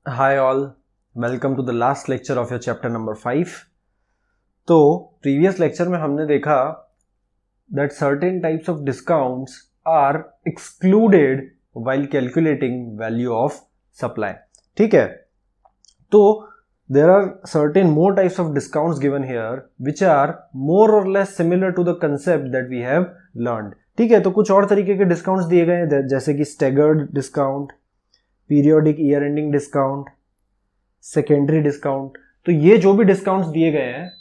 Hi all, welcome to the last lecture of your chapter number 5. तो previous lecture में हमने देखा that certain types of discounts are excluded while calculating value of supply. ठीक है, तो there are certain more types of discounts given here which are more or less similar to the concept that we have learned. ठीक है, तो कुछ और तरीके के discounts दिए गए हैं जैसे कि staggered discount, periodic year ending discount, secondary discount. तो ये जो भी डिस्काउंट्स दिए गए हैं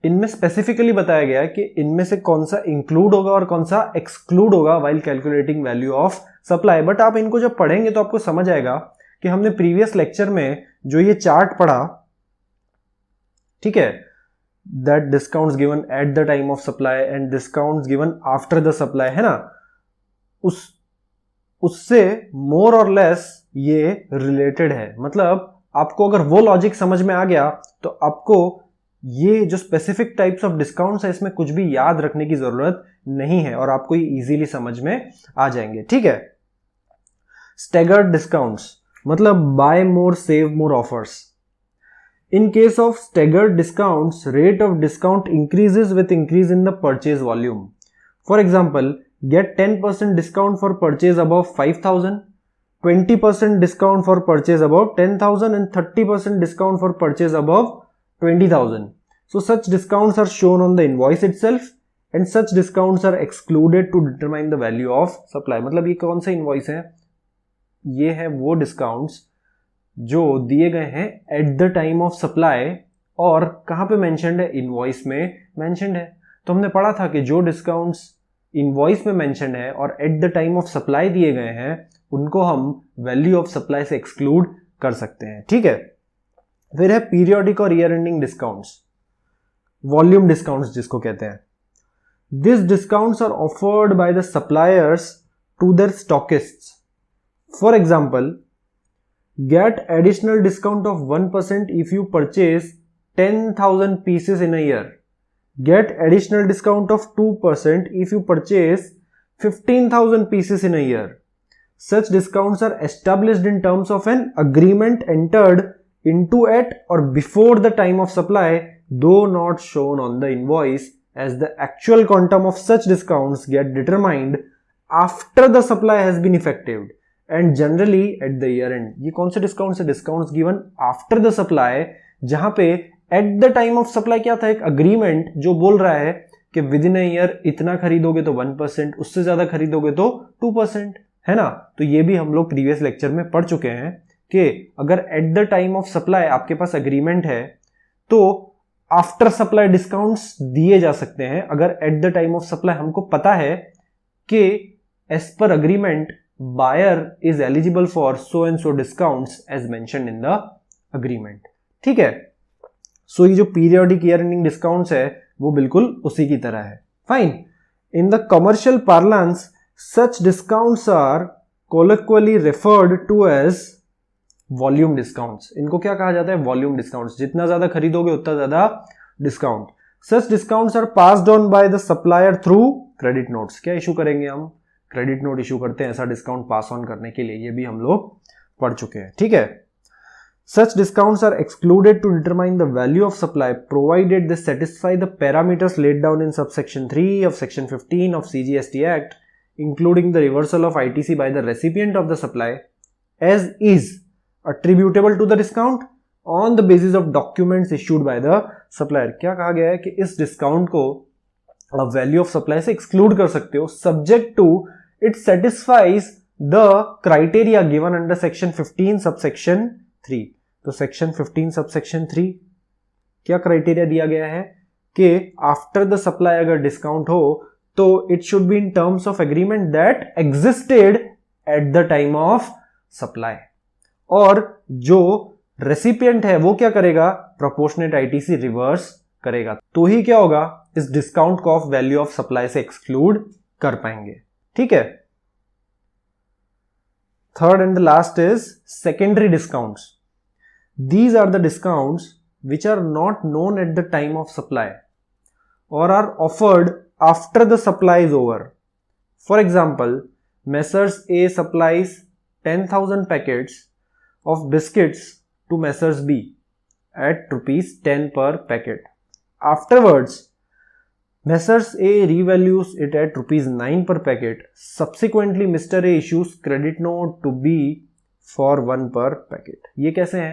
इनमें स्पेसिफिकली बताया गया है कि इनमें से कौन सा इंक्लूड होगा और कौन सा एक्सक्लूड होगा while calculating value of supply. But आप इनको जब पढ़ेंगे तो आपको समझ आएगा कि हमने प्रीवियस लेक्चर में जो ये चार्ट पढ़ा, ठीक है, that discounts given at the time of supply and discounts given after the supply, है ना, उससे मोर और लेस ये रिलेटेड है. मतलब आपको अगर वो लॉजिक समझ में आ गया तो आपको ये जो स्पेसिफिक टाइप्स ऑफ डिस्काउंट्स है इसमें कुछ भी याद रखने की जरूरत नहीं है और आपको ये इजीली समझ में आ जाएंगे. ठीक है, स्टैगर्ड डिस्काउंट्स मतलब buy more save more offers. In case of staggered discounts rate of discount increases with increase in the purchase volume. For example, get 10% discount for purchase above 5,000, 20% discount for purchase above 10,000 and 30% discount for purchase above 20,000. So such discounts are shown on the invoice itself and such discounts are excluded to determine the value of supply. मतलब ये कौन सा invoice है? ये है वो discounts जो दिए गए हैं at the time of supply और कहाँ पे mentioned है? Invoice में mentioned है. तो हमने पढ़ा था कि जो discounts इनवॉइस में मेंशन है और at the time of supply दिए गए हैं उनको हम वैल्यू ऑफ सप्लाई से एक्सक्लूड कर सकते हैं. ठीक है, फिर है पीरियोडिक और year ending discounts, volume discounts जिसको कहते हैं. This discounts are offered by the suppliers to their stockists. For example, get additional discount of 1% if you purchase 10,000 pieces in a year. Get additional discount of 2% if you purchase 15,000 pieces in a year. Such discounts are established in terms of an agreement entered into at or before the time of supply, though not shown on the invoice, as the actual quantum of such discounts get determined after the supply has been effective and generally at the year end. ये कौन से discounts है? Discounts given after the supply, जहां पे eight the time of supply क्या था? एक agreement जो बोल रहा है कि विद इन अ ईयर इतना खरीदोगे तो 1%, उससे ज्यादा खरीदोगे तो 2%, है ना. तो ये भी हम लोग प्रीवियस लेक्चर में पढ़ चुके हैं कि अगर at the time of supply आपके पास अग्रीमेंट है तो आफ्टर सप्लाई डिस्काउंट्स दिए जा सकते हैं. अगर at the time of supply हमको पता है कि as per agreement buyer is eligible for so and so discounts as mentioned in the agreement. ठीक है, सो ये जो पीरियोडिक ईयर एंडिंग डिस्काउंट्स है वो बिल्कुल उसी की तरह है. Fine. In the commercial parlance such discounts are colloquially referred to as volume discounts. इनको क्या कहा जाता है? Volume discounts. जितना ज्यादा खरीदोगे उतना ज्यादा discount. Such discounts are passed on by the supplier through credit notes. क्या इशू करेंगे हम? क्रेडिट नोट इशू करते हैं ऐसा डिस्काउंट पास ऑन करने के लिए. ये भी हम लोग पढ़ चुके हैं. ठीक है, such discounts are excluded to determine the value of supply provided they satisfy the parameters laid down in subsection 3 of section 15 of CGST Act, including the reversal of ITC by the recipient of the supply as is attributable to the discount on the basis of documents issued by the supplier. क्या कहा गया है कि इस discount को आप value of supply से exclude कर सकते हो subject to it satisfies the criteria given under section 15 subsection 3. तो सेक्शन 15 सबसेक्शन 3 क्या क्राइटेरिया दिया गया है कि आफ्टर द सप्लाई अगर डिस्काउंट हो तो it should be in terms of agreement that existed eight the time of supply. और जो रेसिपिएंट है वो क्या करेगा? प्रोपोर्शनेट आईटीसी रिवर्स करेगा. तो ही क्या होगा? इस डिस्काउंट को ऑफ वैल्यू ऑफ सप्लाई से एक्सक्लूड कर पाएंगे. ठीक है. Third and the last is secondary discounts. These are the discounts which are not known at the time of supply or are offered after the supply is over. For example, Messrs. A supplies 10,000 packets of biscuits to Messrs B at ₹10 per packet. Afterwards, Messrs. A revalues it at ₹9 per packet. Subsequently, Mr. A issues credit note to B for 1 per packet. ये कैसे है?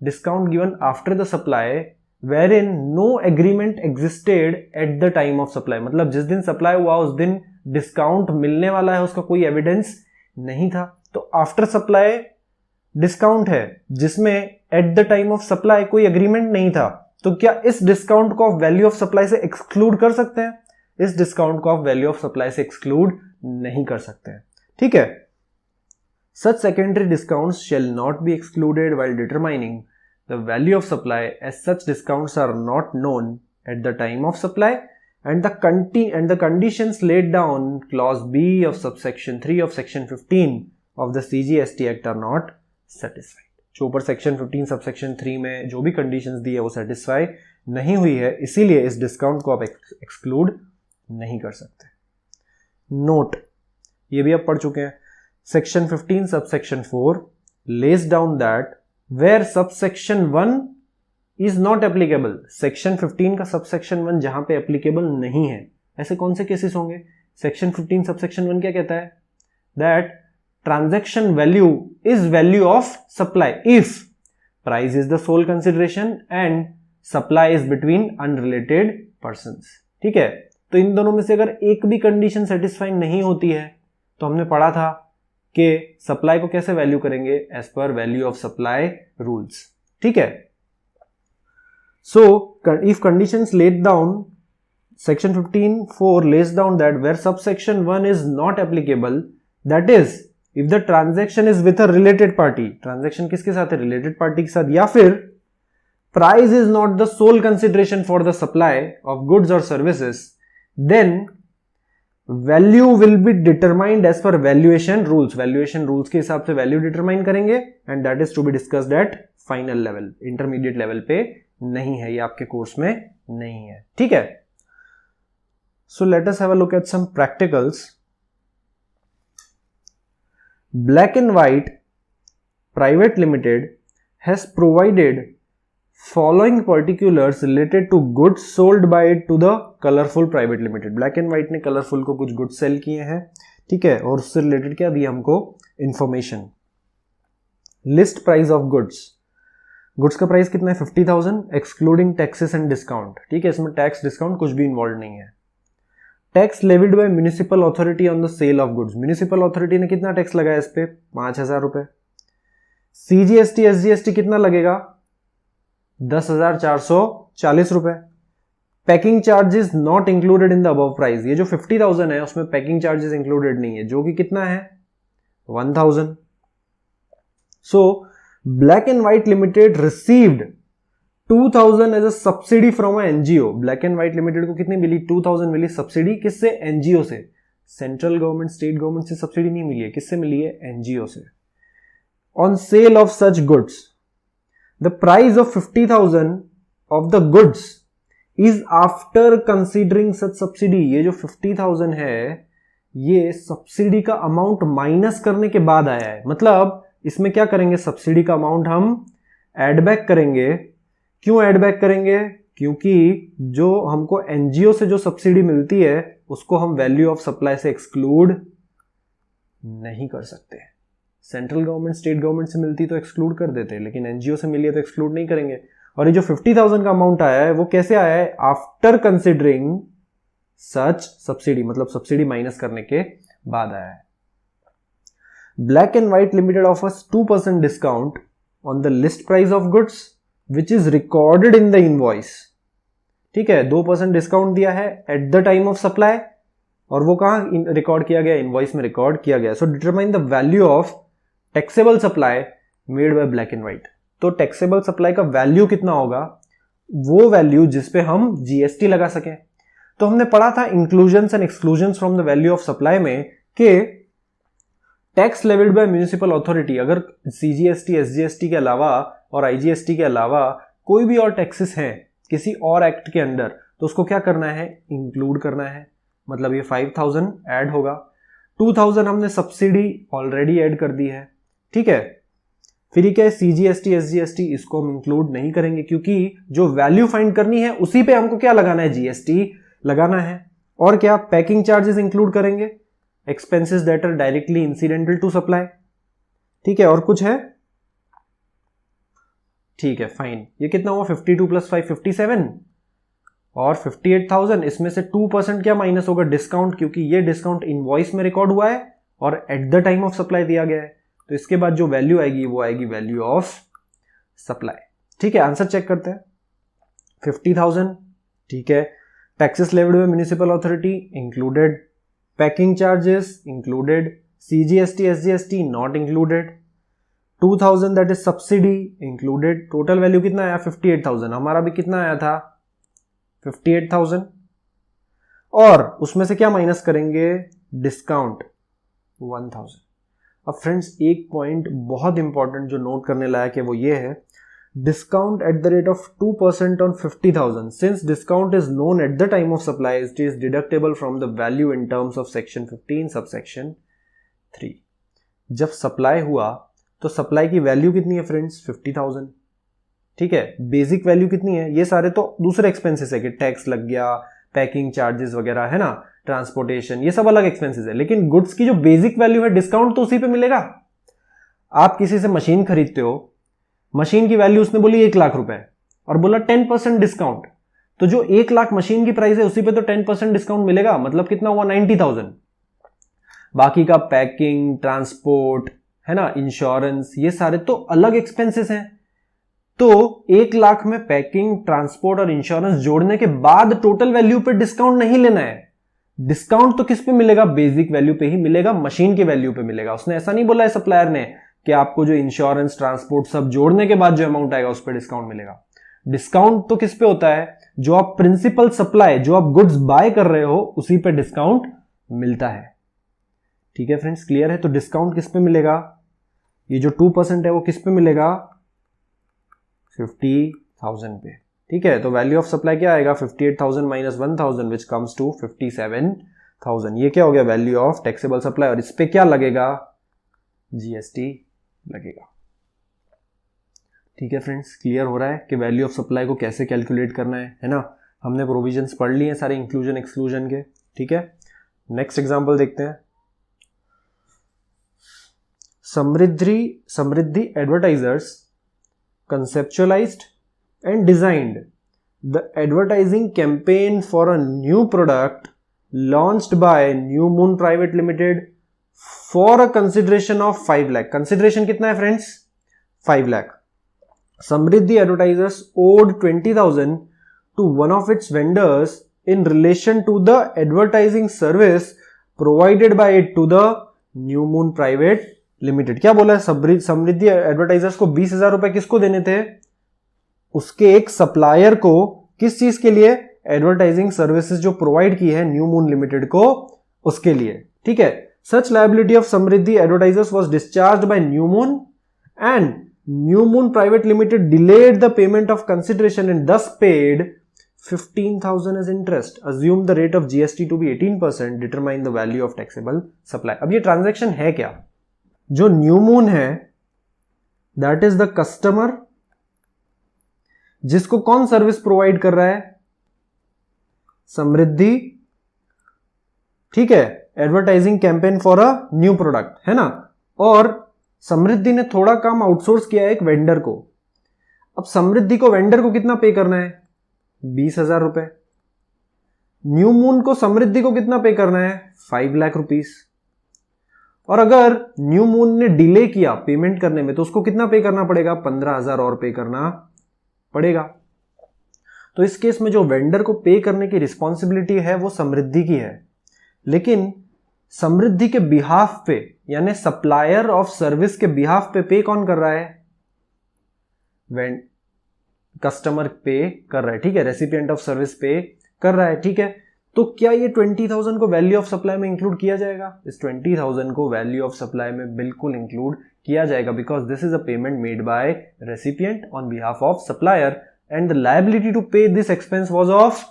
Discount given after the supply wherein no agreement existed at the time of supply. मतलब जिस दिन supply हुआ उस दिन discount मिलने वाला है उसका कोई एविडेंस नहीं था. तो आफ्टर सप्लाई डिस्काउंट है जिसमें eight the time of supply कोई एग्रीमेंट नहीं था. तो क्या इस डिस्काउंट को आप वैल्यू ऑफ सप्लाई से एक्सक्लूड कर सकते हैं? इस डिस्काउंट को आप वैल्यू ऑफ सप्लाई से एक्सक्लूड नहीं कर सकते हैं. ठीक है. Such secondary discounts shall not be excluded while determining the value of supply, as such discounts are not known at the time of supply, and the conditions laid down clause B of subsection 3 of section 15 of the CGST Act are not satisfied. जो ऊपर section 15 subsection 3 में जो भी conditions दी है वो satisfy नहीं हुई है, इसीलिए इस डिस्काउंट को आप एक्सक्लूड नहीं कर सकते. नोट, ये भी आप पढ़ चुके हैं. Section 15 subsection 4 lays down that where subsection 1 is not applicable. Section 15 का सबसेक्शन 1 जहां पे एप्लीकेबल नहीं है, ऐसे कौन से केसेस होंगे? सेक्शन 15 सबसेक्शन 1 क्या कहता है? That transaction value is value of supply if price is the sole consideration and supply is between unrelated persons. ठीक है. तो इन दोनों में से अगर एक भी कंडीशन सेटिस्फाई नहीं होती है तो हमने पढ़ा था कि सप्लाई को कैसे वैल्यू करेंगे? As per value of supply rules. ठीक है. So if conditions laid down, section 15(4) lays down that where subsection 1 is not applicable, that is if the transaction is with a related party, transaction किसके साथ है? related party के साथ, या फिर price is not the sole consideration for the supply of goods or services, then value will be determined as per valuation rules. valuation rules के हिसाब से value determine करेंगे and that is to be discussed at final level. intermediate level पे नहीं है, ये आपके course में नहीं है. ठीक है. So let us have a look at some practicals. Black and White Private Limited has provided following particulars related to goods sold by it to the Colorful Private Limited. Black and White ने Colorful को कुछ goods sell किए हैं. ठीक है. और उससे related क्या दिया हमको? Information. List price of goods. Goods का प्राइस कितना है? 50,000 एक्सक्लूडिंग टैक्सेस एंड डिस्काउंट. ठीक है. इसमें टैक्स डिस्काउंट कुछ भी इन्वॉल्व नहीं है. Tax levied by municipal authority on the sale of goods. Municipal authority ने कितना टैक्स लगाया इस पे? 5,000 रुपए. सीजीएसटी एसजीएसटी कितना लगेगा? 10,440 रुपए. Packing charges not included in the above price. ये जो 50,000 है उसमें पैकिंग चार्जेस इंक्लूडेड नहीं है, जो कि कितना है? 1,000. So Black and White Limited received 2,000 as a subsidy from an NGO. Black and White Limited को कितनी मिली? 2,000 मिली सब्सिडी. किससे? एनजीओ से. सेंट्रल गवर्नमेंट स्टेट गवर्नमेंट से सब्सिडी नहीं मिली है. किससे मिली है? एनजीओ से. On sale of such goods, the price of 50,000 of the goods is after considering such subsidy. ये जो 50,000 है ये सब्सिडी का अमाउंट माइनस करने के बाद आया है. मतलब इसमें क्या करेंगे? सब्सिडी का अमाउंट हम एड बैक करेंगे. क्यों ऐड बैक करेंगे? क्योंकि जो हमको एनजीओ से जो सब्सिडी मिलती है उसको हम वैल्यू ऑफ सप्लाई से एक्सक्लूड नहीं कर सकते. सेंट्रल गवर्नमेंट स्टेट गवर्नमेंट से मिलती तो एक्सक्लूड कर देते, लेकिन एनजीओ से मिली है तो एक्सक्लूड नहीं करेंगे. और ये जो 50,000 का अमाउंट आया है वो कैसे आया है? आफ्टर कंसिडरिंग सच सब्सिडी, मतलब सब्सिडी माइनस करने के बाद आया है. Black and White limited offers 2% discount on the list price of goods which is recorded in the invoice. ठीक है. 2% डिस्काउंट दिया है eight the time of supply, और वो कहां रिकॉर्ड किया गया? इनवॉइस में रिकॉर्ड किया गया. So determine the value of taxable supply made by black and white. तो टैक्सेबल सप्लाई का वैल्यू कितना होगा? वो वैल्यू जिसपे हम जीएसटी लगा सकें. तो हमने पढ़ा था inclusions and exclusions from the value of supply में कि tax levied by municipal authority, अगर सीजीएसटी एसजीएसटी के अलावा और आईजीएसटी के अलावा कोई भी और टैक्सेस हैं किसी और एक्ट के अंदर, तो उसको क्या करना है? इंक्लूड करना है. मतलब ये 5,000 ऐड होगा. 2,000 हमने सब्सिडी ऑलरेडी ऐड कर दी है. ठीक है। फिर ये क्या है, CGST SGST, इसको हम इंक्लूड नहीं करेंगे क्योंकि जो वैल्यू फाइंड करनी है उसी पे हमको क्या लगाना है, GST लगाना है। और क्या, पैकिंग चार्जेस इंक्लूड करेंगे, expenses that are directly incidental to supply, ठीक है। और कुछ है, ठीक है, फाइन। ये कितना हुआ, 52 + 5 57 और 58,000। इसमें से 2% क्या माइनस होगा, डिस्काउंट, क्योंकि ये डिस्काउंट इनवॉइस में रिकॉर्ड हुआ है और at the time of supply दिया गया है। तो इसके बाद जो वैल्यू आएगी वो आएगी वैल्यू ऑफ सप्लाई, ठीक है। आंसर चेक करते हैं, 50,000, ठीक है। Taxes levied by municipal authority included, packing charges included, CGST SGST not included, 2,000 that is subsidy included. Total value कितना आया, 58,000। हमारा भी कितना आया था, 58,000। और उसमें से क्या माइनस करेंगे, डिस्काउंट 1,000। अब फ्रेंड्स एक पॉइंट बहुत इंपॉर्टेंट जो नोट करने लायक है वो ये है, discount at the rate of 2% on 50,000 since discount is known at the time of supply it is deductible from the value in terms of section 15 subsection 3। जब सप्लाई हुआ तो सप्लाई की वैल्यू कितनी है फ्रेंड्स, 50,000, ठीक है। बेसिक वैल्यू कितनी है, ये सारे तो दूसरे एक्सपेंसेस है कि टैक्स लग गया, पैकिंग चार्जेस वगैरह है ना, ट्रांसपोर्टेशन, ये सब अलग एक्सपेंसेस है। लेकिन गुड्स की जो बेसिक वैल्यू है डिस्काउंट तो उसी पे मिलेगा। आप किसी से मशीन खरीदते हो, मशीन की वैल्यू उसने बोली 1 लाख रुपए और बोला 10% डिस्काउंट, तो जो 1 लाख मशीन की प्राइस है उसी पे तो 10% डिस्काउंट मिलेगा, मतलब कितना हुआ, 90,000। बाकी का पैकिंग, ट्रांसपोर्ट है ना, इंश्योरेंस, ये सारे तो अलग एक्सपेंसेस हैं। तो 1 लाख में पैकिंग, ट्रांसपोर्ट और इंश्योरेंस जोड़ने के बाद टोटल वैल्यू पे डिस्काउंट नहीं लेना है। डिस्काउंट तो किस पे मिलेगा, बेसिक वैल्यू पे ही मिलेगा, मशीन की वैल्यू पे मिलेगा। उसने ऐसा नहीं बोला है सप्लायर ने कि आपको जो इंश्योरेंस, ट्रांसपोर्ट सब जोड़ने के बाद जो अमाउंट आएगा उस पर डिस्काउंट मिलेगा। डिस्काउंट तो किस पे होता है, जो आप प्रिंसिपल सप्लाई, जो आप गुड्स बाय कर रहे हो उसी पे डिस्काउंट मिलता है, ठीक है फ्रेंड्स, क्लियर है। तो डिस्काउंट किस पे मिलेगा, ये जो 2% है वो किस पे मिलेगा, 50,000 पे, ठीक है। तो वैल्यू ऑफ सप्लाई क्या आएगा, 58,000 माइनस 1,000 विच कम्स टू 57,000। ये क्या हो गया, वैल्यू ऑफ टैक्सेबल सप्लाई। और इस पे क्या लगेगा, GST लगेगा, ठीक है फ्रेंड्स। क्लियर हो रहा है कि वैल्यू ऑफ सप्लाई को कैसे कैलकुलेट करना है ना। हमने प्रोविजंस पढ़ लिए हैं सारे इंक्लूजन एक्सक्लूजन के, ठीक है। नेक्स्ट एग्जांपल देखते हैं। समृद्धि advertisers conceptualized and designed the advertising campaign for a new product launched by New Moon Private Limited for a consideration of 5 lakh. Consideration कितना है friends, 5 lakh. Samriddhi advertisers owed 20,000 to one of its vendors in relation to the advertising service provided by it to the New Moon Private limited. क्या बोला है, समृद्धि advertisers को 20,000 रुपए किसको देने थे, उसके एक सप्लायर को, किस चीज के लिए, एडवर्टाइजिंग सर्विसेज जो प्रोवाइड की है न्यू मून लिमिटेड को, उसके लिए, ठीक है। Such liability of Samriddhi advertisers was discharged by New Moon and New Moon private limited delayed the payment of consideration and thus paid 15,000 as interest. Assume the rate of GST to be 18%. Determine the value of taxable supply. अब ये transaction है क्या, जो new moon है that is the customer जिसको कौन service provide कर रहा है, समृद्धि, ठीक है। Advertising campaign for a new product है ना, और समृद्धि ने थोड़ा काम आउटसोर्स किया है एक वेंडर को। अब समृद्धि को वेंडर को कितना पे करना है, 20,000 रुपए। न्यू मून को समृद्धि को कितना पे करना है, 5 लाख रुपीस। और अगर न्यू मून ने डिले किया पेमेंट करने में तो उसको कितना पे करना पड़ेगा, 15,000 और पे करना पड़ेगा। तो इस केस में जो वेंडर को पे करने की रिस्पॉन्सिबिलिटी है वो समृद्धि की है, लेकिन समृद्धि के बिहाफ पे, यानी सप्लायर ऑफ सर्विस के बिहाफ पे कौन कर रहा है, कस्टमर पे कर रहा है, ठीक है। रेसिपिएंट ऑफ सर्विस पे कर रहा है, ठीक है। तो क्या ये 20,000 को वैल्यू ऑफ सप्लाई में इंक्लूड किया जाएगा, इस 20,000 को वैल्यू ऑफ सप्लाई में बिल्कुल इंक्लूड किया जाएगा, because this is a payment made by recipient on behalf of supplier and the liability to pay this expense was of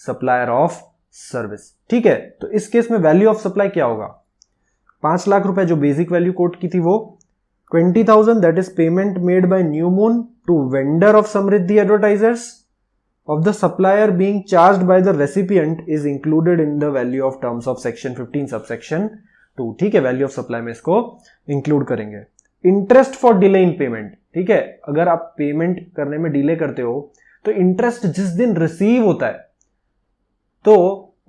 supplier of service, ठीक है। तो इस केस में वैल्यू ऑफ सप्लाई क्या होगा, 5 लाख रुपए जो बेसिक वैल्यू कोट की थी वो, 20,000 that is payment made by New Moon to vendor of Samriddhi Advertisers of the supplier being charged by the recipient is included in the value of terms of section 15 subsection 2. ठीक है, value of supply में इसको include करेंगे. Interest for delay in payment. ठीक है, अगर आप payment करने में डिले करते हो तो इंटरेस्ट जिस दिन रिसीव होता है तो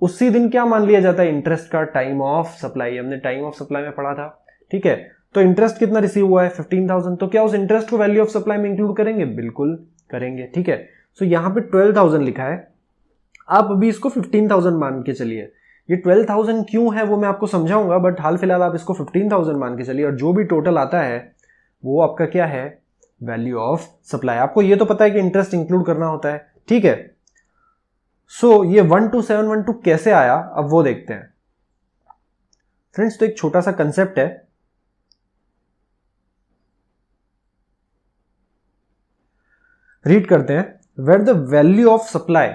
उसी दिन क्या मान लिया जाता है इंटरेस्ट का? Time of supply. हमने टाइम ऑफ सप्लाई में पढ़ा था. ठीक है, तो इंटरेस्ट कितना रिसीव हुआ है? 15,000. तो क्या उस इंटरेस्ट को वैल्यू ऑफ सप्लाई में इंक्लूड करेंगे? बिल्कुल करेंगे. ठीक है, सो यहां पे 12,000 लिखा है, आप अभी इसको 15,000 मान के चलिए. ये 12,000 क्यों है वो मैं आपको समझाऊंगा, बट हाल फिलहाल आप इसको 15,000 मान के चलिए और जो भी टोटल आता है वो आपका क्या है? Value of supply. आपको ये तो पता है कि इंटरेस्ट इंक्लूड करना होता है. ठीक है, सो ये 12712 कैसे आया अब वो देखते हैं फ्रेंड्स. तो एक छोटा सा कंसेप्ट है. रीड करते हैं. Where the value of supply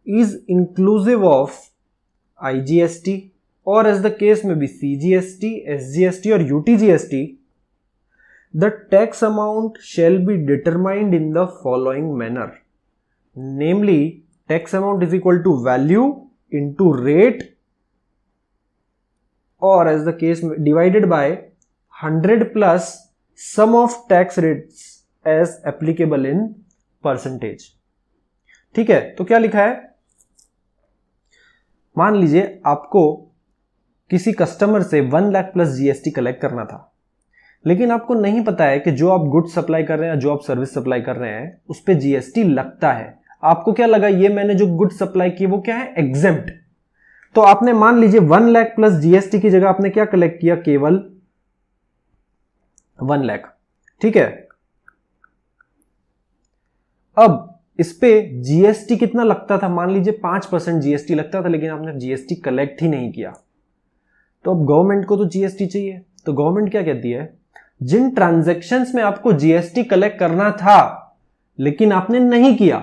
is inclusive of IGST or as the case में भी CGST, SGST और UTGST, the tax amount shall be determined in the following manner. Namely, tax amount is equal to value into rate or as the case divided by 100 plus sum of tax rates as applicable in percentage. ठीक है, तो क्या लिखा है? मान लीजिए आपको किसी कस्टमर से 1 लाख प्लस GST कलेक्ट करना था, लेकिन आपको नहीं पता है कि जो आप गुड्स सप्लाई कर रहे हैं, जो आप सर्विस सप्लाई कर रहे हैं, उस पे GST लगता है. आपको क्या लगा, ये मैंने जो गुड्स सप्लाई की वो क्या है? एग्जेम्प्ट. तो आपने मान लीजिए 1 लाख प्लस GST की जगह आपने क्या कलेक्ट किया? केवल 1 लाख. ठीक है, अब इस पे GST कितना लगता था? मान लीजिए 5% GST लगता था, लेकिन आपने GST कलेक्ट ही नहीं किया. तो अब गवर्नमेंट को तो GST चाहिए, तो गवर्नमेंट क्या कहती है? जिन ट्रांजैक्शंस में आपको GST कलेक्ट करना था लेकिन आपने नहीं किया,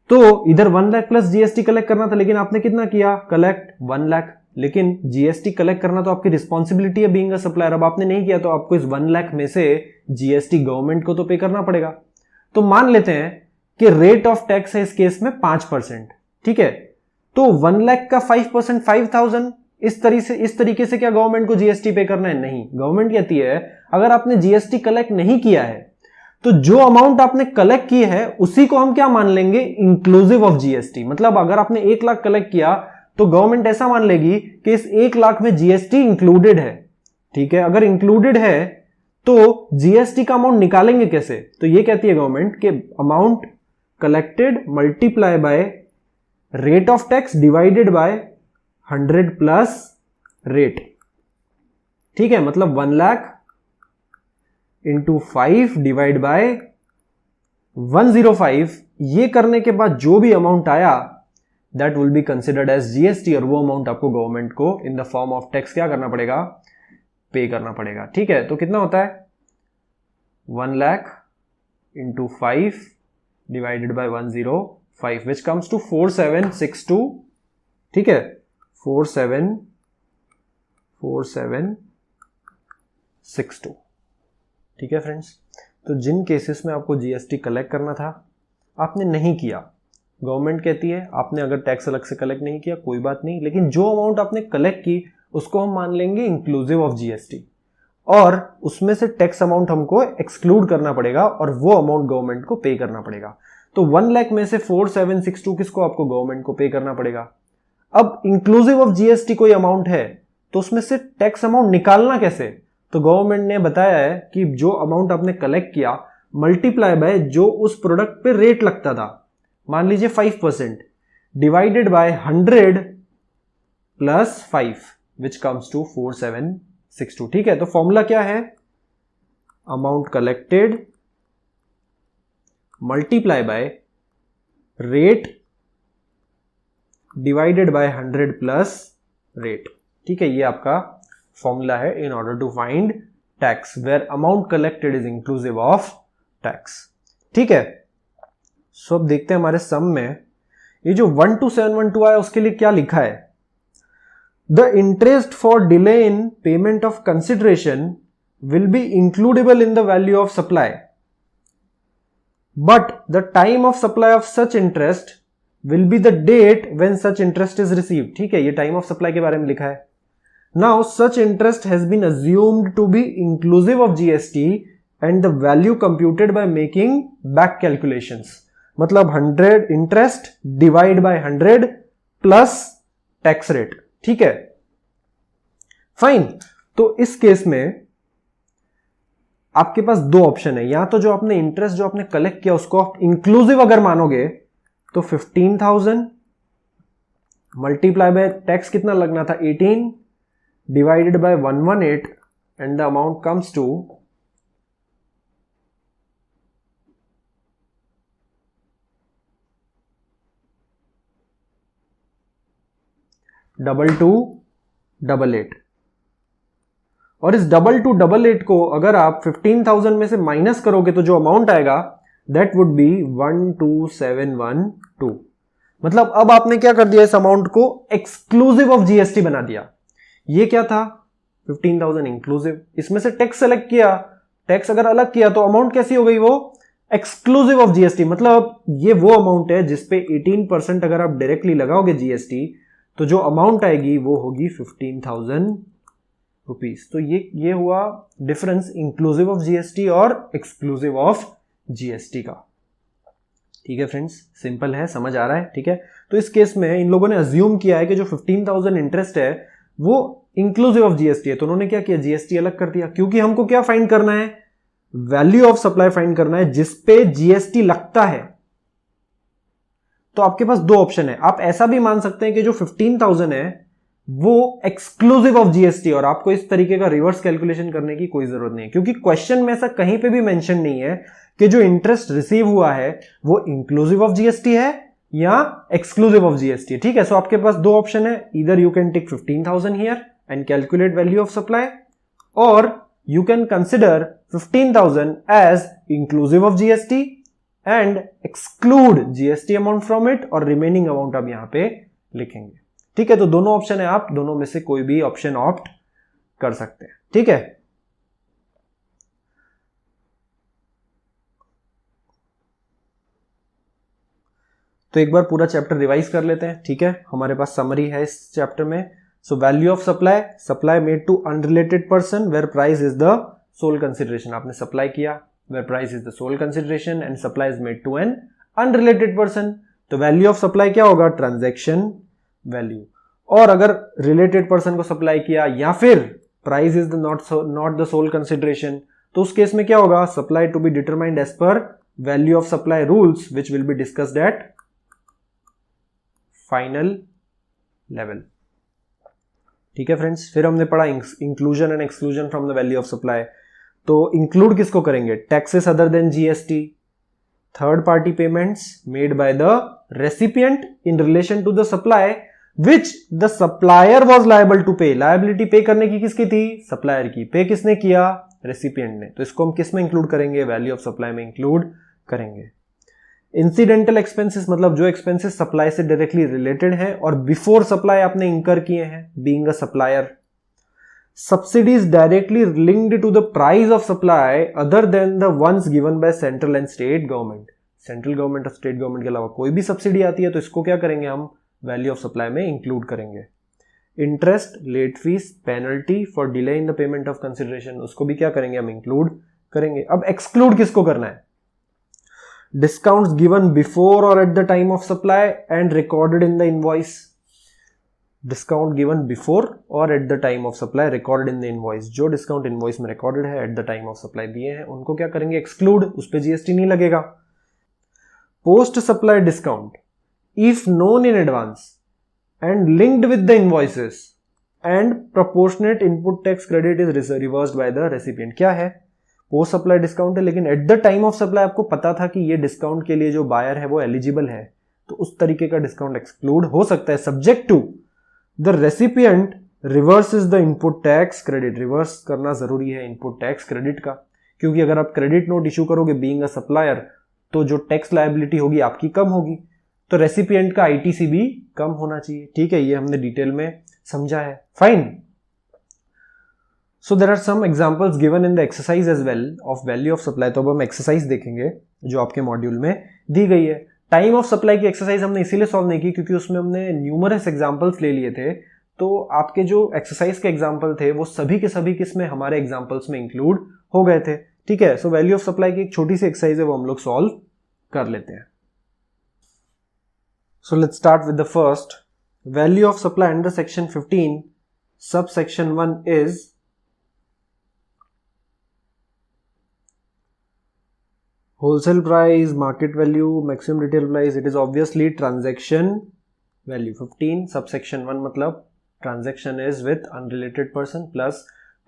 तो इधर 1 लाख प्लस GST कलेक्ट करना था लेकिन आपने कितना किया? कलेक्ट 1 लाख. लेकिन GST कलेक्ट करना तो आपकी रिस्पॉन्सिबिलिटी है बीइंग अ सप्लायर. अब आपने नहीं किया तो आपको इस 1 लाख में से GST गवर्नमेंट को तो पे करना पड़ेगा. तो मान लेते हैं कि रेट ऑफ टैक्स है इस केस में 5%. ठीक है, तो 1 लाख का 5% 5,000. इस तरीके से क्या गवर्नमेंट को GST पे करना है? नहीं. गवर्नमेंट कहती है अगर आपने GST कलेक्ट नहीं किया है तो जो अमाउंट आपने कलेक्ट की है उसी को हम क्या मान लेंगे? Inclusive of GST. मतलब अगर आपने 1 लाख कलेक्ट किया तो गवर्नमेंट ऐसा मान लेगी कि इस 1 लाख में GST इंक्लूडेड है. ठीक है, अगर इंक्लूडेड है तो GST का अमाउंट निकालेंगे कैसे? तो ये कहती है गवर्नमेंट कि amount collected multiply by rate of tax divided by 100 plus rate. ठीक है, मतलब 1 लाख इंटू 5 डिवाइड बाय 105. ये करने के बाद जो भी अमाउंट आया that will be considered as GST और वो अमाउंट आपको गवर्नमेंट को in the form of tax क्या करना पड़ेगा? पे करना पड़ेगा. ठीक है, तो कितना होता है? 1 lakh into 5 divided by 105 which comes to 4762. ठीक है, 4762. ठीक है फ्रेंड्स, तो जिन केसेस में आपको GST कलेक्ट करना था आपने नहीं किया, गवर्नमेंट कहती है आपने अगर टैक्स अलग से कलेक्ट नहीं किया कोई बात नहीं, लेकिन जो अमाउंट आपने कलेक्ट की उसको हम मान लेंगे इंक्लूसिव ऑफ GST और उसमें से टैक्स अमाउंट हमको एक्सक्लूड करना पड़ेगा और वो अमाउंट गवर्नमेंट को पे करना पड़ेगा. तो 1 लाख में से 4762 किसको? आपको गवर्नमेंट को पे करना पड़ेगा. अब इंक्लूसिव ऑफ GST कोई अमाउंट है तो उसमें से टैक्स अमाउंट निकालना कैसे? तो गवर्नमेंट ने बताया है कि जो अमाउंट आपने कलेक्ट किया मल्टीप्लाई बाय जो उस प्रोडक्ट पे रेट लगता था, मान लीजिए 5%, divided by 100 plus 5 which comes to 4762. ठीक है, तो फॉर्मूला क्या है? Amount collected multiply by rate divided by 100 plus rate. ठीक है, ये आपका फॉर्मूला है in order to find tax where amount collected is inclusive of tax. ठीक है, सो अब देखते हैं हमारे सम में ये जो 12712 आया उसके लिए क्या लिखा है. The interest for delay in payment of consideration will be includable in the value of supply, but the time of supply of such interest will be the date when such interest is received. ठीक है, ये time of supply के बारे में लिखा है. Now such interest has been assumed to be inclusive of GST and the value computed by making back calculations. मतलब 100 interest divide by 100 plus tax rate. ठीक है, फाइन. तो इस केस में आपके पास दो ऑप्शन है. या तो जो आपने इंटरेस्ट जो आपने कलेक्ट किया उसको आप इंक्लूसिव अगर मानोगे तो 15,000 मल्टीप्लाई बाय टैक्स कितना लगना था 18 divided by 118 and the amount comes to 2288. और इस 2288 को अगर आप 15,000 में से माइनस करोगे तो जो अमाउंट आएगा दैट वुड बी 12712. मतलब अब आपने क्या कर दिया, इस अमाउंट को एक्सक्लूसिव ऑफ जीएसटी बना दिया. ये क्या था 15,000 इंक्लूसिव, इसमें से टैक्स सेलेक्ट किया, टैक्स अगर अलग किया तो अमाउंट कैसी हो गई, वो एक्सक्लूसिव ऑफ जीएसटी. मतलब ये वो अमाउंट है जिसपे 18% अगर आप डायरेक्टली लगाओगे जीएसटी तो जो अमाउंट आएगी वो होगी 15,000 रुपीज. तो ये हुआ डिफरेंस इंक्लूसिव ऑफ जीएसटी और एक्सक्लूसिव ऑफ जीएसटी का. ठीक है फ्रेंड्स, सिंपल है, समझ आ रहा है. ठीक है, तो इस केस में इन लोगों ने अज्यूम किया है कि जो 15,000 इंटरेस्ट है वो इंक्लूसिव ऑफ जीएसटी है. तो उन्होंने क्या किया, जीएसटी अलग कर दिया. क्योंकि हमको क्या फाइंड करना है, वैल्यू ऑफ सप्लाई फाइंड करना है जिसपे जीएसटी लगता है. तो आपके पास दो ऑप्शन है. आप ऐसा भी मान सकते हैं कि जो 15,000 है वो एक्सक्लूसिव ऑफ जीएसटी, और आपको इस तरीके का रिवर्स कैलकुलेशन करने की कोई जरूरत नहीं है क्योंकि क्वेश्चन में ऐसा कहीं पे भी मेंशन नहीं है कि जो इंटरेस्ट रिसीव हुआ है वो इंक्लूसिव ऑफ जीएसटी है या एक्सक्लूसिव ऑफ जीएसटी. ठीक है, सो आपके पास दो ऑप्शन है. Either you can take 15,000 here and calculate value of supply, और you can consider 15,000 as inclusive of GST and exclude GST amount from it, और रिमेनिंग अमाउंट आप यहां पे लिखेंगे. ठीक है, तो दोनों ऑप्शन है, आप दोनों में से कोई भी ऑप्शन ऑप्ट कर सकते हैं. ठीक है, तो एक बार पूरा चैप्टर रिवाइज कर लेते हैं. ठीक है, हमारे पास समरी है इस चैप्टर में. So value of supply, supply made to unrelated person where price is the sole consideration. आपने सप्लाई किया where price is the sole consideration and supply is made to an unrelated person. तो value of supply क्या होगा, transaction value. और अगर related person को supply किया या फिर price is not the sole consideration, तो उस केस में क्या होगा, supply to be determined as per value of supply rules which will be discussed at final level. ठीक है फ्रेंड्स, फिर हमने पढ़ा inclusion and exclusion from the value of supply. तो इंक्लूड किसको करेंगे, taxes other than GST, third party payments made by the recipient in relation to the supply which the supplier was liable to पे. Liability पे करने की किसकी थी, supplier की. पे किसने किया, रेसिपिएंट ने. तो इसको हम किस में इंक्लूड करेंगे, वैल्यू ऑफ सप्लाई में इंक्लूड करेंगे. इंसिडेंटल एक्सपेंसेस मतलब जो एक्सपेंसेस सप्लाई से डायरेक्टली रिलेटेड है और बिफोर सप्लाई आपने इंकर किए हैं being a supplier. Subsidies directly linked to the price of supply other than the ones given by central and state government. Central government और state government के अलावा कोई भी सब्सिडी आती है तो इसको क्या करेंगे, हम वैल्यू ऑफ सप्लाई में इंक्लूड करेंगे. Interest, late fees, penalty for delay in the payment of consideration, उसको भी क्या करेंगे, हम इंक्लूड करेंगे. अब एक्सक्लूड किसको करना है, discounts given before or at the time of supply and recorded in the invoice. Discount given before or at the time of supply recorded in the invoice. जो discount invoice में recorded है at the time of supply दिए हैं उनको क्या करेंगे, exclude, उस पे GST नहीं लगेगा. Post supply discount if known in advance and linked with the invoices and proportionate input tax credit is reversed by the recipient. क्या है, पोस्ट सप्लाई डिस्काउंट है लेकिन eight the time of supply आपको पता था कि ये डिस्काउंट के लिए जो बायर है वो एलिजिबल है, तो उस तरीके का डिस्काउंट एक्सक्लूड हो सकता है subject to the recipient reverses the input tax credit. Reverse करना जरूरी है इनपुट टैक्स क्रेडिट का, क्योंकि अगर आप क्रेडिट नोट इशू करोगे बीइंग अ सप्लायर तो जो टैक्स लायबिलिटी होगी आपकी कम होगी, तो रेसिपिएंट का आईटीसी भी कम होना चाहिए. ठीक है, ये हमने डिटेल में समझा है. Fine. So there are some examples given in the exercise as well of value of supply. तो अब हम एक्सरसाइज देखेंगे जो आपके मॉड्यूल में दी गई है। टाइम ऑफ सप्लाई की एक्सरसाइज हमने इसीलिए सॉल्व नहीं की क्योंकि उसमें हमने न्यूमरस एग्जाम्पल्स ले लिए थे। तो आपके जो एक्सरसाइज के एग्जाम्पल थे वो सभी के सभी किसमें हमारे एग्जाम्पल्स में इंक्लूड हो गए थे। ठीक है, सो वैल्यू ऑफ सप्लाई की एक छोटी सी एक्सरसाइज है वो हम लोग सॉल्व कर लेते हैं। So let's start with the first value of supply under section 15 sub section 1 is wholesale price, market value, maximum retail price. It is obviously transaction value. 15 subsection 1 मतलब transaction is with unrelated person plus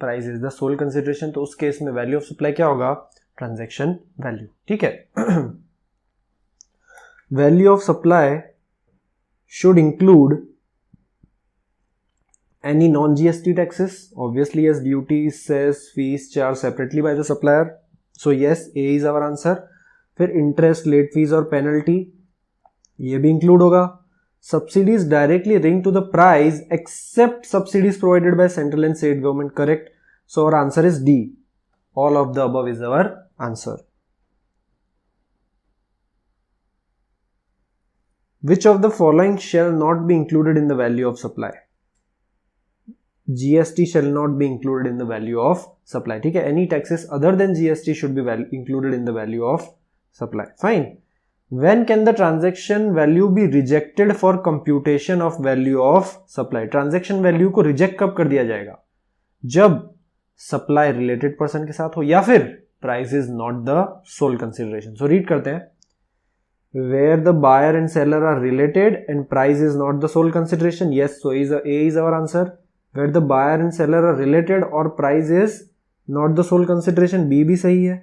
price is the sole consideration। तो उस case में value of supply क्या होगा? transaction value। ठीक है, value of supply should include any non-GST taxes, obviously as duties, cess, fees charged separately by the supplier। So yes, A is our answer। फिर interest, late fees और penalty ये भी include होगा। Subsidies directly linked to the price except subsidies provided by central and state government. Correct, so our answer is D, all of the above is our answer. Which of the following shall not be included in the value of supply? GST shall not be included in the value of supply। ठीक है, any taxes other than GST should be included in the value of supply। Fine। When can the transaction value be rejected for computation of value of supply? Transaction value को reject कब कर दिया जाएगा? जब supply related person के साथ हो या फिर price is not the sole consideration। So read करते हैं, where the buyer and seller are related and price is not the sole consideration। Yes, so A is our answer। where the buyer and seller are related or price is not the sole consideration, B भी सही है।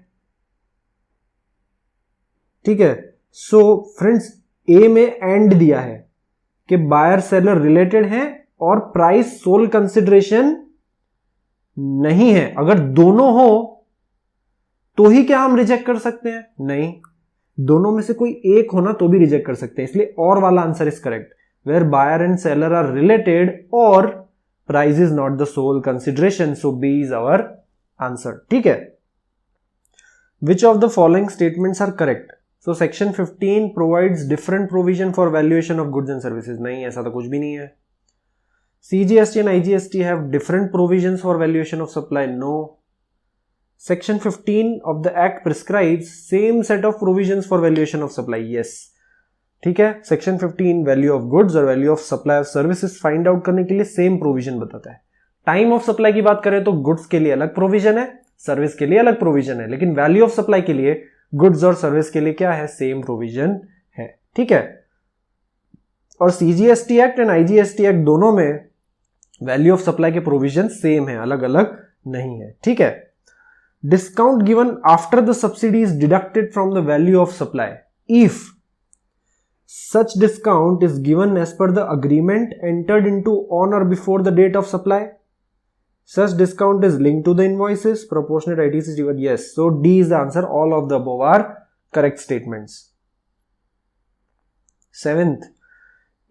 ठीक है, so friends A में and दिया है कि buyer seller related है और प्राइस सोल कंसिडरेशन नहीं है। अगर दोनों हो तो ही क्या हम रिजेक्ट कर सकते हैं? नहीं, दोनों में से कोई एक होना तो भी रिजेक्ट कर सकते हैं, इसलिए और वाला answer is correct. Where buyer and seller are related और price is not the sole consideration, so B is our answer. ठीक है, which of the following statements are correct? So section 15 provides different provision for valuation of goods and services. नहीं, ऐसा तो कुछ भी नहीं है। CGST and IGST have different provisions for valuation of supply। No। Section 15 of the Act prescribes same set of provisions for valuation of supply। Yes। ठीक है, section 15 value of goods और value of supply of services find out करने के लिए same provision बताता है। Time of supply की बात करें तो गुड्स के लिए अलग प्रोविजन है, सर्विस के लिए अलग प्रोविजन है, लेकिन वैल्यू ऑफ सप्लाई के लिए गुड्स और सर्विस के लिए क्या है? सेम प्रोविजन है। ठीक है, और CGST act and IGST act दोनों में वैल्यू ऑफ सप्लाई के प्रोविजन सेम है, अलग अलग नहीं है। ठीक है, discount given after the subsidy is deducted from the value of supply if such discount is given as per the agreement entered into on or before the date of supply। Such discount is linked to the invoices, proportionate ITC is given। Yes, so D is the answer, all of the above are correct statements। 7th,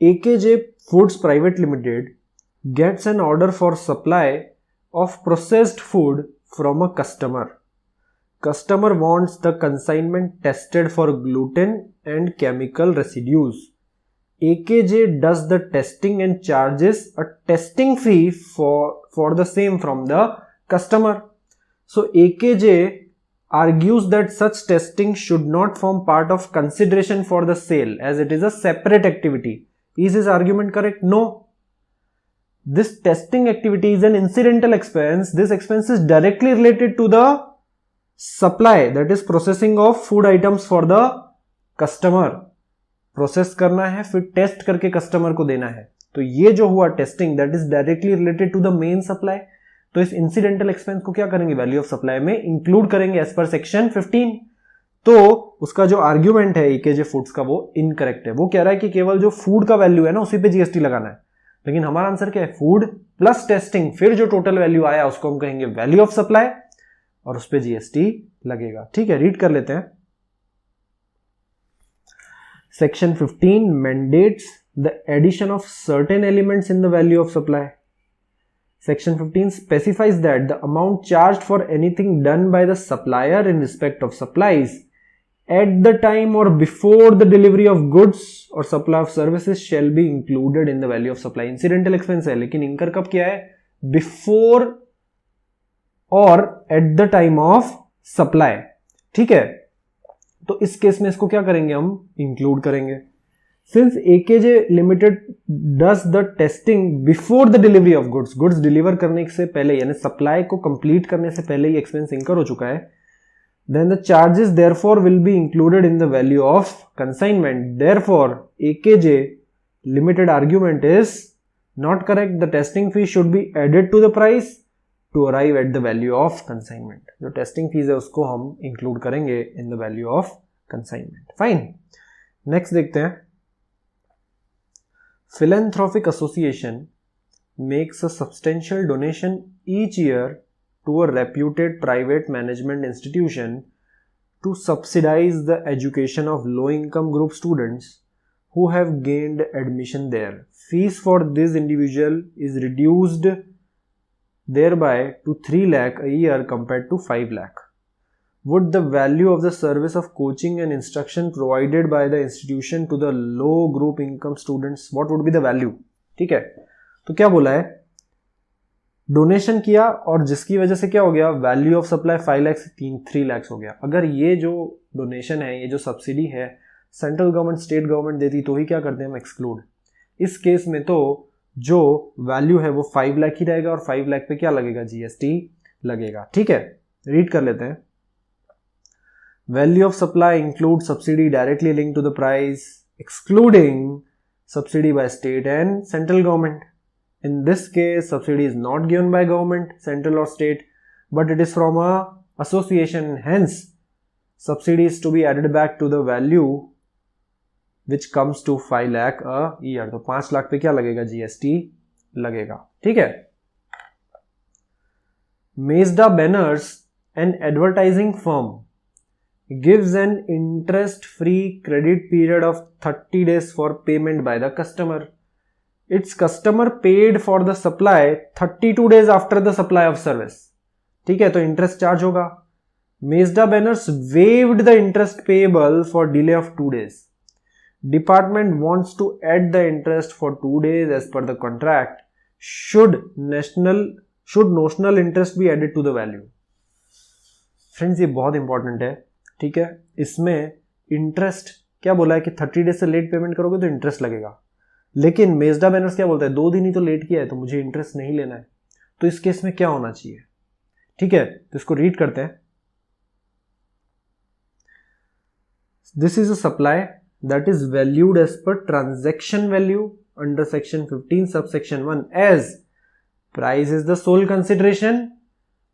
AKJ Foods Private Limited gets an order for supply of processed food from a customer। Customer wants the consignment tested for gluten and chemical residues। AKJ does the testing and charges a testing fee for the same from the customer। So AKJ argues that such testing should not form part of consideration for the sale as it is a separate activity। Is his argument correct? No। This testing activity is an incidental expense। This expense is directly related to the supply, that is processing of food items for the customer। Process करना है फिर test करके customer को देना है, तो ये जो हुआ testing that is directly related to the main supply. तो इस इंसिडेंटल एक्सपेंस को क्या करेंगे? वैल्यू ऑफ सप्लाई में इंक्लूड करेंगे एज पर सेक्शन 15। तो उसका जो आर्ग्यूमेंट है AKJ फूड्स का वो इनकरेक्ट है। वो कह रहा है कि केवल जो फूड का वैल्यू है ना उसी पे GST लगाना है, लेकिन हमारा आंसर क्या है? फूड प्लस टेस्टिंग, फिर जो टोटल वैल्यू आया उसको हम कहेंगे वैल्यू ऑफ सप्लाई और उस पे GST लगेगा। ठीक है, रीड कर लेते हैं। Section 15 mandates the addition of certain elements in the value of supply। Section 15 specifies that the amount charged for anything done by the supplier in respect of supplies at the time or before the delivery of goods or supply of services shall be included in the value of supply. Incidental expense है, लेकिन incur कब किया है? Before or at the time of supply. ठीक है, तो इस case में इसको क्या करेंगे, हम इंक्लूड करेंगे. Since AKJ Limited does the testing before the delivery of goods, goods deliver करने से पहले यानी सप्लाई को कंप्लीट करने से पहले ही एक्सपेंस इंकर हो चुका है, then the charges therefore will be included in the value of consignment. Therefore, AKJ Limited argument is not correct. The testing fee should be added to the price to arrive at the value of consignment. जो testing fees है उसको हम include करेंगे in the value of consignment. Fine. Next देखते हैं. Philanthropic Association makes a substantial donation each year to a reputed private management institution to subsidize the education of low-income group students who have gained admission there. Fees for this individual is reduced thereby to 3 lakh a year compared to 5 lakh. Would the value of the service of coaching and instruction provided by the institution to the low group income students, what would be the value? ठीक है, तो क्या बोला है, donation किया और जिसकी वजह से क्या हो गया, वैल्यू ऑफ सप्लाई 5 लाख से 3 लाख हो गया. अगर ये जो डोनेशन है, ये जो सब्सिडी है, सेंट्रल गवर्नमेंट स्टेट गवर्नमेंट देती तो ही क्या करते हैं हम एक्सक्लूड. इस केस में तो जो वैल्यू है वो 5 लाख ही रहेगा और 5 लाख पे क्या लगेगा, जीएसटी लगेगा. ठीक है, रीड कर लेते हैं. Value of supply include subsidy directly link to the price excluding subsidy by state and central government. In this case, subsidy is not given by government, central or state, but it is from a association. Hence, subsidy is to be added back to the value which comes to 5 lakh a year. तो 5 लाख पे क्या लगेगा, GST लगेगा. ठीक है. Mazda Banners, an advertising firm, gives an interest-free credit period of 30 days for payment by the customer. Its customer paid for the supply 32 days after the supply of service. ठीक है, तो इंटरेस्ट चार्ज होगा. Mazda Banners waived the interest payable for delay of 2 days. Department wants to add the interest for 2 days as per the contract. Should notional interest be added to the value? Friends, ये बहुत important है. ठीक है, इसमें interest क्या बोला है कि 30 डेज से लेट पेमेंट करोगे तो इंटरेस्ट लगेगा. लेकिन मेजडा बैनर्स क्या बोलता है, 2 दिन ही तो लेट किया है तो मुझे इंटरेस्ट नहीं लेना है. तो इस केस में क्या होना चाहिए. ठीक है, तो इसको रीड करते हैं. This is a supply that is valued as per transaction value under section 15 subsection 1 as price is the sole consideration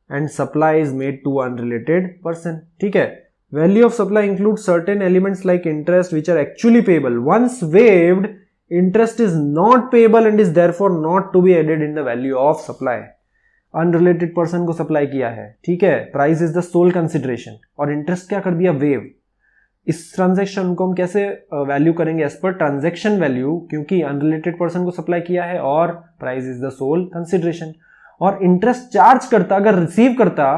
and supply is made to unrelated person. ठीक है, value of supply include certain elements like interest which are actually payable. Once waived, interest is not payable and is therefore not to be added in the value of supply. Unrelated person को supply किया है. ठीक है, price is the sole consideration और interest क्या कर दिया, wave. इस ट्रांजैक्शन को हम कैसे वैल्यू करेंगे, एज पर ट्रांजैक्शन वैल्यू, क्योंकि अनरिलेटेड पर्सन को सप्लाई किया है और price is the sole consideration. और इंटरेस्ट चार्ज करता, अगर रिसीव करता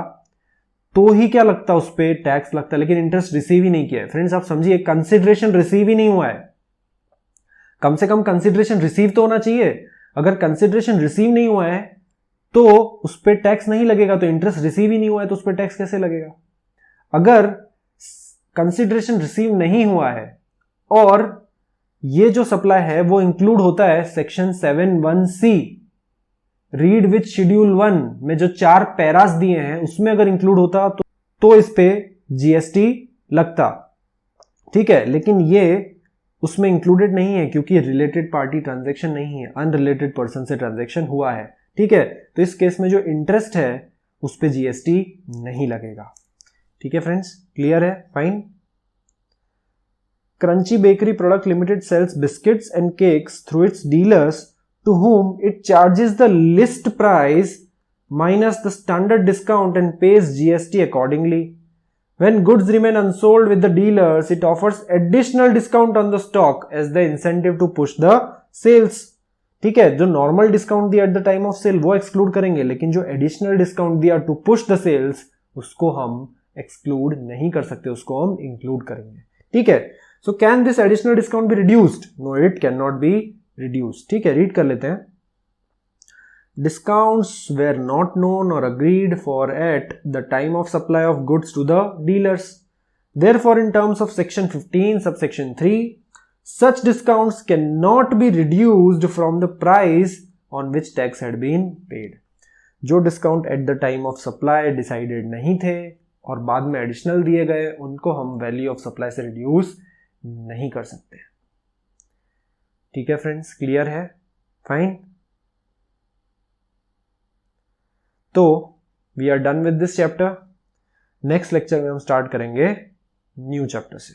तो ही क्या लगता, उस पर टैक्स लगता, लेकिन इंटरेस्ट रिसीव ही नहीं किया है. फ्रेंड्स आप समझिए, कंसिडरेशन रिसीव ही नहीं हुआ है. कम से कम कंसिडरेशन रिसीव तो होना चाहिए. अगर कंसिडरेशन रिसीव नहीं हुआ है तो उस पर टैक्स नहीं लगेगा. तो इंटरेस्ट रिसीव ही नहीं हुआ है तो उस पर टैक्स कैसे लगेगा. अगर कंसिडरेशन रिसीव नहीं हुआ है और ये जो सप्लाई है वो इंक्लूड होता है section 7(1)(c), read with schedule 1 में जो 4 पैरास दिए हैं उसमें अगर इंक्लूड होता तो इस पे जीएसटी लगता. ठीक है, लेकिन ये उसमें इंक्लूडेड नहीं है क्योंकि रिलेटेड पार्टी ट्रांजैक्शन नहीं है, अनरिलेटेड पर्सन से ट्रांजैक्शन हुआ है. ठीक है, तो इस केस में जो इंटरेस्ट है उस पे जीएसटी नहीं लगेगा. ठीक है फ्रेंड्स, क्लियर है. Fine. Crunchy bakery product limited sells biscuits and cakes through its dealers to whom it charges the list price minus the standard discount and pays GST accordingly. When goods remain unsold with the dealers, it offers additional discount on the stock as the incentive to push the sales. ठीक है, जो normal discount दिया at the time of sale वो exclude करेंगे, लेकिन जो additional discount दिया to push the sales उसको हम एक्सक्लूड नहीं कर सकते, उसको हम इंक्लूड करेंगे। ठीक है, so can this additional discount be reduced? No, it can not be reduced. ठीक है, रीड कर लेते हैं। Discounts were not known or agreed for at the time of supply of goods to the dealers. Therefore, in terms of section 15 subsection 3, such discounts cannot be reduced from the price on which tax had been paid. जो discount at the time of supply decided नहीं थे और बाद में additional दिए गए, उनको हम वैल्यू ऑफ सप्लाई से रिड्यूस नहीं कर सकते। ठीक है फ्रेंड्स, क्लियर है? फाइन। तो we are done with this chapter. Next lecture में हम स्टार्ट करेंगे न्यू चैप्टर से।